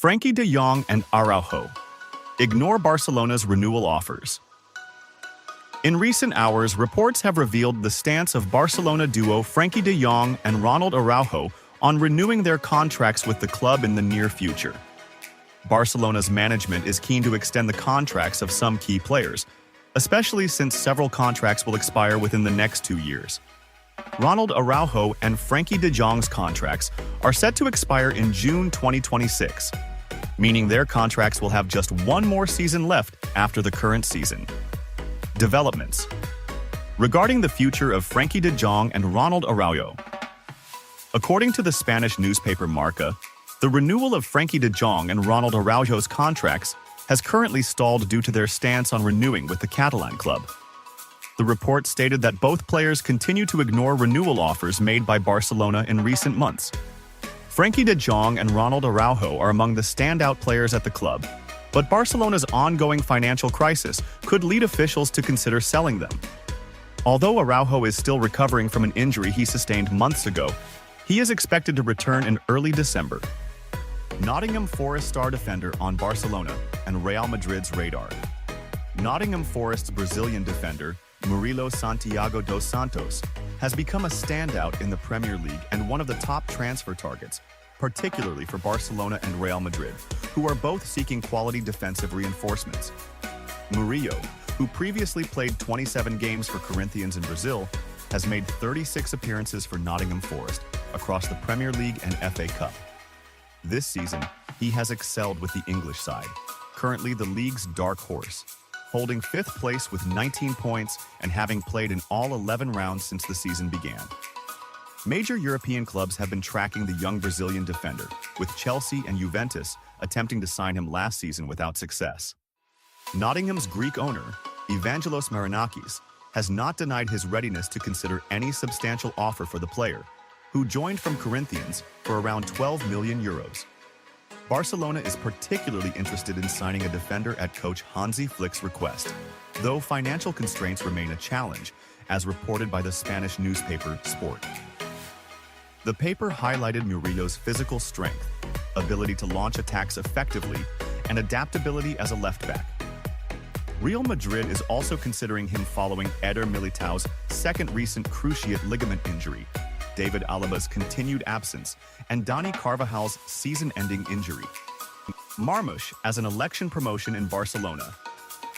Frenkie de Jong and Araujo. Ignore Barcelona's renewal offers. In recent hours, reports have revealed the stance of Barcelona duo Frenkie de Jong and Ronald Araujo on renewing their contracts with the club in the near future. Barcelona's management is keen to extend the contracts of some key players, especially since several contracts will expire within the next 2 years. Ronald Araujo and Frenkie de Jong's contracts are set to expire in June 2026, meaning their contracts will have just one more season left after the current season. Developments. Regarding the future of Frenkie de Jong and Ronald Araujo. According to the Spanish newspaper Marca, the renewal of Frenkie de Jong and Ronald Araujo's contracts has currently stalled due to their stance on renewing with the Catalan club. The report stated that both players continue to ignore renewal offers made by Barcelona in recent months. Frenkie de Jong and Ronald Araujo are among the standout players at the club, but Barcelona's ongoing financial crisis could lead officials to consider selling them. Although Araujo is still recovering from an injury he sustained months ago, he is expected to return in early December. Nottingham Forest star defender on Barcelona and Real Madrid's radar. Nottingham Forest's Brazilian defender, Murilo Santiago dos Santos, has become a standout in the Premier League and one of the top transfer targets, particularly for Barcelona and Real Madrid, who are both seeking quality defensive reinforcements. Murillo, who previously played 27 games for Corinthians in Brazil, has made 36 appearances for Nottingham Forest across the Premier League and FA Cup. This season, he has excelled with the English side, currently the league's dark horse, holding 5th place with 19 points and having played in all 11 rounds since the season began. Major European clubs have been tracking the young Brazilian defender, with Chelsea and Juventus attempting to sign him last season without success. Nottingham's Greek owner, Evangelos Marinakis, has not denied his readiness to consider any substantial offer for the player, who joined from Corinthians for around €12 million. Barcelona is particularly interested in signing a defender at coach Hansi Flick's request, though financial constraints remain a challenge, as reported by the Spanish newspaper Sport. The paper highlighted Murillo's physical strength, ability to launch attacks effectively, and adaptability as a left-back. Real Madrid is also considering him following Eder Militao's second recent cruciate ligament injury, David Alaba's continued absence, and Dani Carvajal's season-ending injury. Marmoush as an election promotion in Barcelona.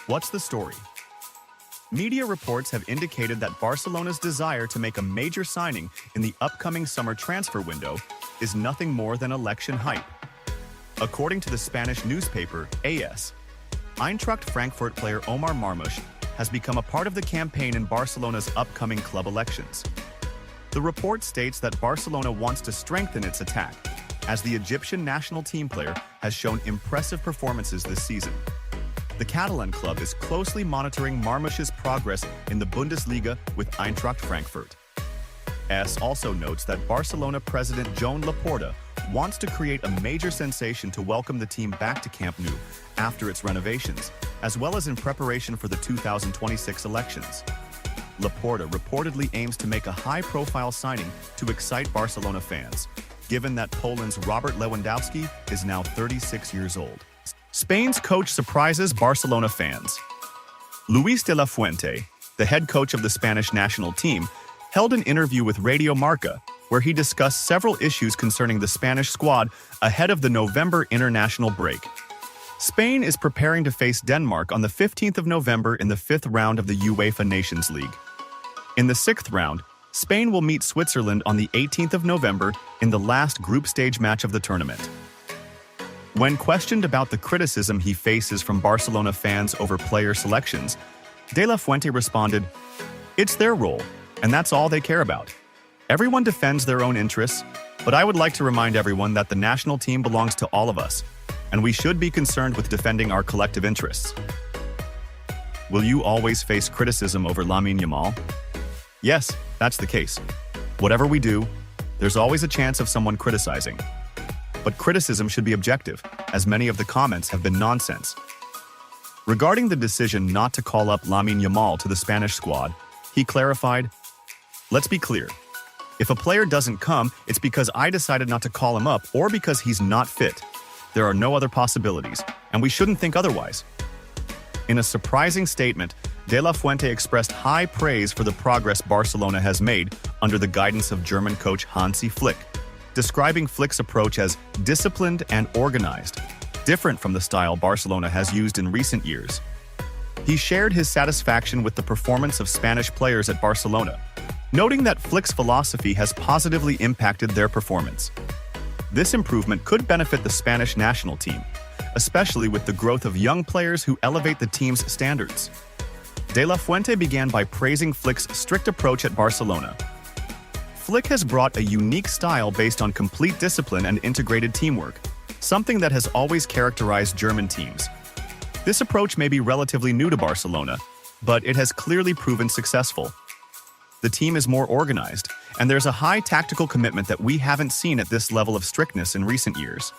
What's the story? Media reports have indicated that Barcelona's desire to make a major signing in the upcoming summer transfer window is nothing more than election hype. According to the Spanish newspaper AS, Eintracht Frankfurt player Omar Marmoush has become a part of the campaign in Barcelona's upcoming club elections. The report states that Barcelona wants to strengthen its attack, as the Egyptian national team player has shown impressive performances this season. The Catalan club is closely monitoring Marmoush's progress in the Bundesliga with Eintracht Frankfurt. AS also notes that Barcelona president Joan Laporta wants to create a major sensation to welcome the team back to Camp Nou after its renovations, as well as in preparation for the 2026 elections. Laporta reportedly aims to make a high-profile signing to excite Barcelona fans, given that Poland's Robert Lewandowski is now 36 years old. Spain's coach surprises Barcelona fans. Luis de la Fuente, the head coach of the Spanish national team, held an interview with Radio Marca, where he discussed several issues concerning the Spanish squad ahead of the November international break. Spain is preparing to face Denmark on the 15th of November in the 5th round of the UEFA Nations League. In the 6th round, Spain will meet Switzerland on the 18th of November in the last group stage match of the tournament. When questioned about the criticism he faces from Barcelona fans over player selections, De La Fuente responded, "It's their role, and that's all they care about. Everyone defends their own interests, but I would like to remind everyone that the national team belongs to all of us, and we should be concerned with defending our collective interests." Will you always face criticism over Lamine Yamal? Yes, that's the case. Whatever we do, there's always a chance of someone criticizing. But criticism should be objective, as many of the comments have been nonsense. Regarding the decision not to call up Lamine Yamal to the Spanish squad, he clarified, "Let's be clear. If a player doesn't come, it's because I decided not to call him up or because he's not fit. There are no other possibilities, and we shouldn't think otherwise. In a surprising statement, De La Fuente expressed high praise for the progress Barcelona has made under the guidance of German coach Hansi Flick, describing Flick's approach as disciplined and organized, different from the style Barcelona has used in recent years. He shared his satisfaction with the performance of Spanish players at Barcelona, noting that Flick's philosophy has positively impacted their performance. This improvement could benefit the Spanish national team, especially with the growth of young players who elevate the team's standards. De La Fuente began by praising Flick's strict approach at Barcelona. Flick has brought a unique style based on complete discipline and integrated teamwork, something that has always characterized German teams. This approach may be relatively new to Barcelona, but it has clearly proven successful. The team is more organized, and there's a high tactical commitment that we haven't seen at this level of strictness in recent years.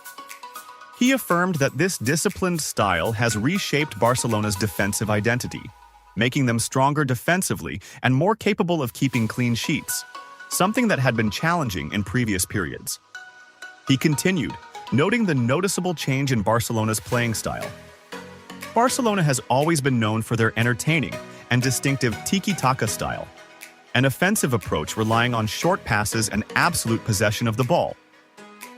He affirmed that this disciplined style has reshaped Barcelona's defensive identity, making them stronger defensively and more capable of keeping clean sheets, something that had been challenging in previous periods. He continued, noting the noticeable change in Barcelona's playing style. Barcelona has always been known for their entertaining and distinctive tiki-taka style, an offensive approach relying on short passes and absolute possession of the ball.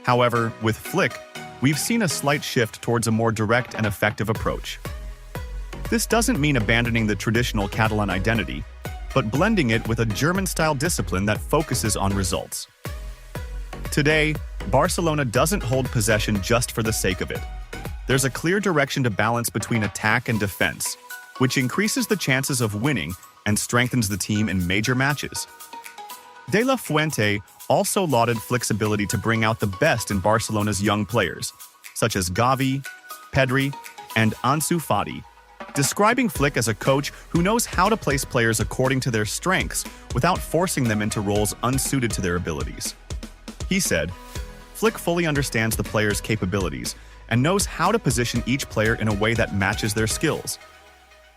However, with Flick, we've seen a slight shift towards a more direct and effective approach. This doesn't mean abandoning the traditional Catalan identity, but blending it with a German-style discipline that focuses on results. Today, Barcelona doesn't hold possession just for the sake of it. There's a clear direction to balance between attack and defense, which increases the chances of winning and strengthens the team in major matches. De La Fuente also lauded Flick's ability to bring out the best in Barcelona's young players, such as Gavi, Pedri, and Ansu Fati, describing Flick as a coach who knows how to place players according to their strengths without forcing them into roles unsuited to their abilities. He said, "Flick fully understands the players' capabilities and knows how to position each player in a way that matches their skills.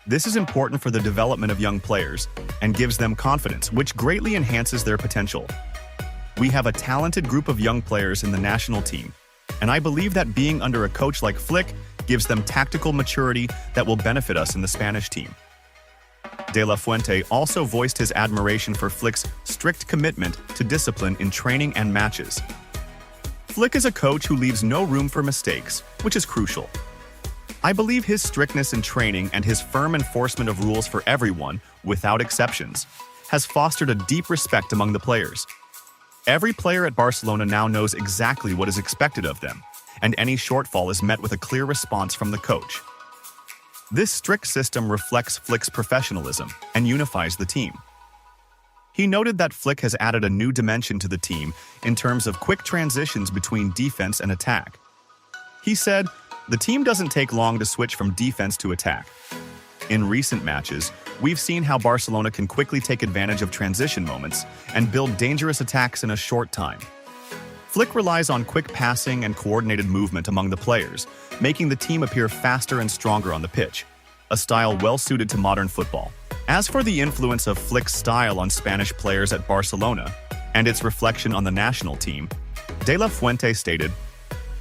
This is important for the development of young players and gives them confidence, which greatly enhances their potential. We have a talented group of young players in the national team, and I believe that being under a coach like Flick gives them tactical maturity that will benefit us in the Spanish team." De La Fuente also voiced his admiration for Flick's strict commitment to discipline in training and matches. Flick is a coach who leaves no room for mistakes, which is crucial. I believe his strictness in training and his firm enforcement of rules for everyone, without exceptions, has fostered a deep respect among the players. Every player at Barcelona now knows exactly what is expected of them, and any shortfall is met with a clear response from the coach. This strict system reflects Flick's professionalism and unifies the team. He noted that Flick has added a new dimension to the team in terms of quick transitions between defense and attack. He said, "The team doesn't take long to switch from defense to attack. In recent matches, we've seen how Barcelona can quickly take advantage of transition moments and build dangerous attacks in a short time." Flick relies on quick passing and coordinated movement among the players, making the team appear faster and stronger on the pitch, a style well-suited to modern football. As for the influence of Flick's style on Spanish players at Barcelona and its reflection on the national team, De La Fuente stated,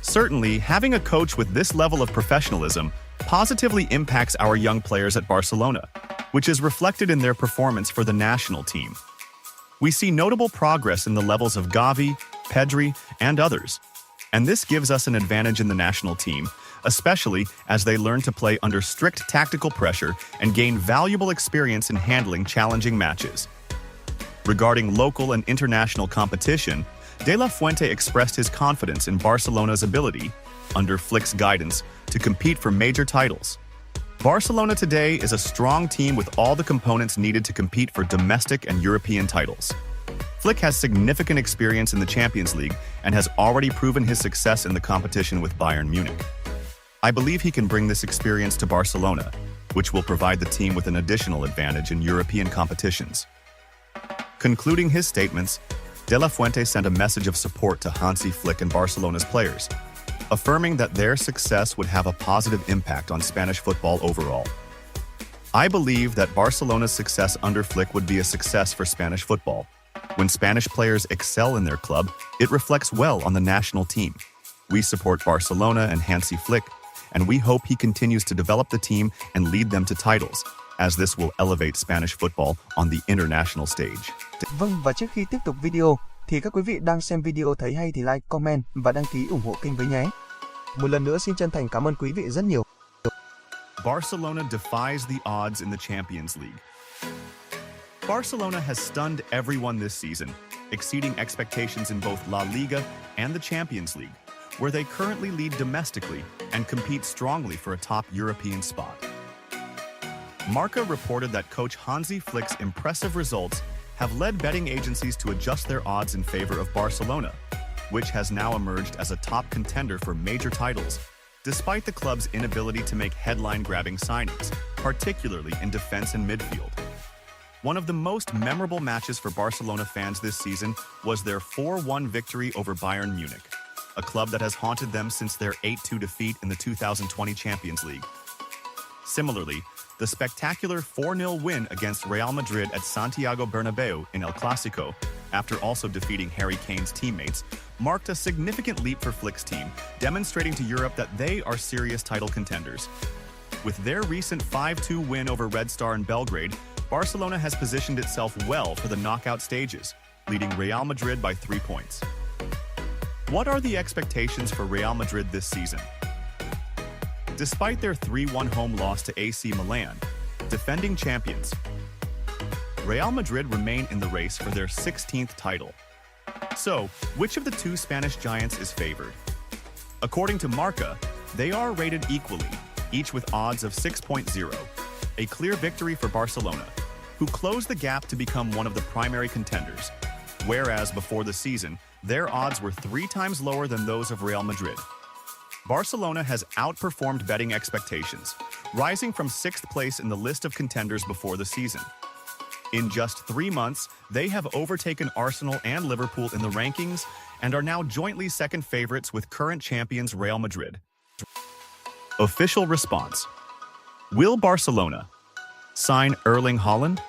"Certainly, having a coach with this level of professionalism positively impacts our young players at Barcelona, which is reflected in their performance for the national team. We see notable progress in the levels of Gavi, Pedri, and others, and this gives us an advantage in the national team, especially as they learn to play under strict tactical pressure and gain valuable experience in handling challenging matches." Regarding local and international competition, De La Fuente expressed his confidence in Barcelona's ability, under Flick's guidance, to compete for major titles. Barcelona today is a strong team with all the components needed to compete for domestic and European titles. Flick has significant experience in the Champions League and has already proven his success in the competition with Bayern Munich. I believe he can bring this experience to Barcelona, which will provide the team with an additional advantage in European competitions. Concluding his statements, De La Fuente sent a message of support to Hansi Flick and Barcelona's players, affirming that their success would have a positive impact on Spanish football overall. "I believe that Barcelona's success under Flick would be a success for Spanish football. When Spanish players excel in their club, it reflects well on the national team. We support Barcelona and Hansi Flick, and we hope he continues to develop the team and lead them to titles, as this will elevate Spanish football on the international stage. Vâng, và trước khi tiếp tục video, thì các quý vị đang xem video thấy hay thì like, comment và đăng ký ủng hộ kênh với nhé. Một lần nữa xin chân thành cảm ơn quý vị rất nhiều. Barcelona defies the odds in the Champions League. Barcelona has stunned everyone this season, exceeding expectations in both La Liga and the Champions League, where they currently lead domestically and compete strongly for a top European spot. Marca reported that coach Hansi Flick's impressive results have led betting agencies to adjust their odds in favor of Barcelona, which has now emerged as a top contender for major titles, despite the club's inability to make headline-grabbing signings, particularly in defense and midfield. One of the most memorable matches for Barcelona fans this season was their 4-1 victory over Bayern Munich, a club that has haunted them since their 8-2 defeat in the 2020 Champions League. Similarly, the spectacular 4-0 win against Real Madrid at Santiago Bernabeu in El Clásico, after also defeating Harry Kane's teammates, marked a significant leap for Flick's team, demonstrating to Europe that they are serious title contenders. With their recent 5-2 win over Red Star in Belgrade, Barcelona has positioned itself well for the knockout stages, leading Real Madrid by 3 points. What are the expectations for Real Madrid this season? Despite their 3-1 home loss to AC Milan, defending champions, Real Madrid remain in the race for their 16th title. So, which of the two Spanish giants is favored? According to Marca, they are rated equally, each with odds of 6.0, a clear victory for Barcelona, who closed the gap to become one of the primary contenders, whereas before the season, their odds were 3 times lower than those of Real Madrid. Barcelona has outperformed betting expectations, rising from 6th place in the list of contenders before the season. In just 3 months, they have overtaken Arsenal and Liverpool in the rankings and are now jointly second favorites with current champions Real Madrid. Official response. Will Barcelona sign Erling Haaland?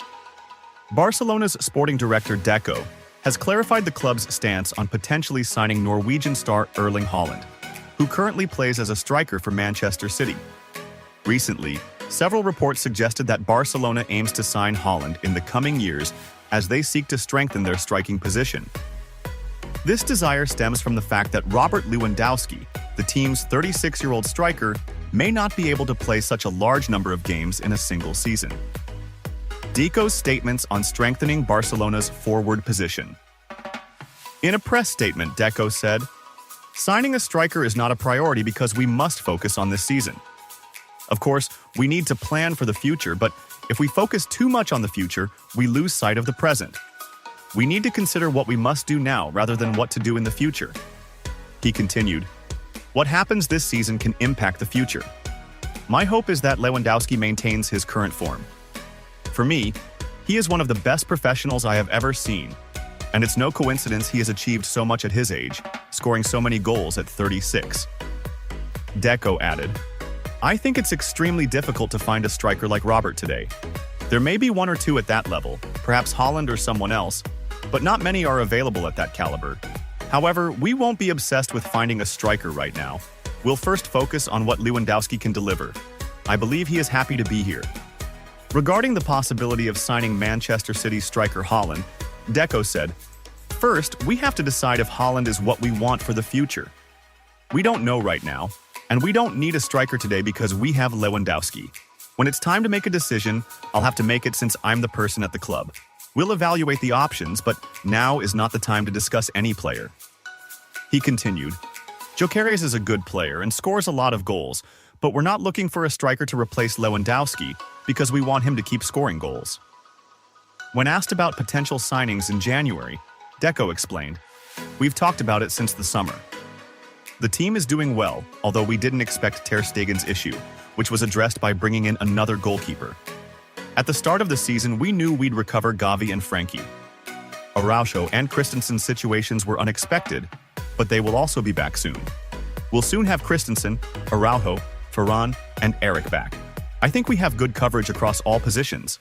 Barcelona's sporting director Deco has clarified the club's stance on potentially signing Norwegian star Erling Haaland, who currently plays as a striker for Manchester City. Recently, several reports suggested that Barcelona aims to sign Haaland in the coming years as they seek to strengthen their striking position. This desire stems from the fact that Robert Lewandowski, the team's 36-year-old striker, may not be able to play such a large number of games in a single season. Deco's statements on strengthening Barcelona's forward position. In a press statement, Deco said, "Signing a striker is not a priority because we must focus on this season. Of course, we need to plan for the future, but if we focus too much on the future, we lose sight of the present. We need to consider what we must do now rather than what to do in the future." He continued, "What happens this season can impact the future. My hope is that Lewandowski maintains his current form. For me, he is one of the best professionals I have ever seen, and it's no coincidence he has achieved so much at his age, scoring so many goals at 36. Deco added, "I think it's extremely difficult to find a striker like Robert today. There may be 1 or 2 at that level, perhaps Haaland or someone else, but not many are available at that caliber. However, we won't be obsessed with finding a striker right now. We'll first focus on what Lewandowski can deliver. I believe he is happy to be here." Regarding the possibility of signing Manchester City striker Haaland, Deco said, "First, we have to decide if Haaland is what we want for the future. We don't know right now, and we don't need a striker today because we have Lewandowski. When it's time to make a decision, I'll have to make it since I'm the person at the club. We'll evaluate the options, but now is not the time to discuss any player." He continued, "Gyökeres is a good player and scores a lot of goals, but we're not looking for a striker to replace Lewandowski because we want him to keep scoring goals." When asked about potential signings in January, Deco explained, "We've talked about it since the summer. The team is doing well, although we didn't expect Ter Stegen's issue, which was addressed by bringing in another goalkeeper. At the start of the season, we knew we'd recover Gavi and Frankie. Araujo and Christensen's situations were unexpected, but they will also be back soon. We'll soon have Christensen, Araujo, Ferran, and Eric back. I think we have good coverage across all positions."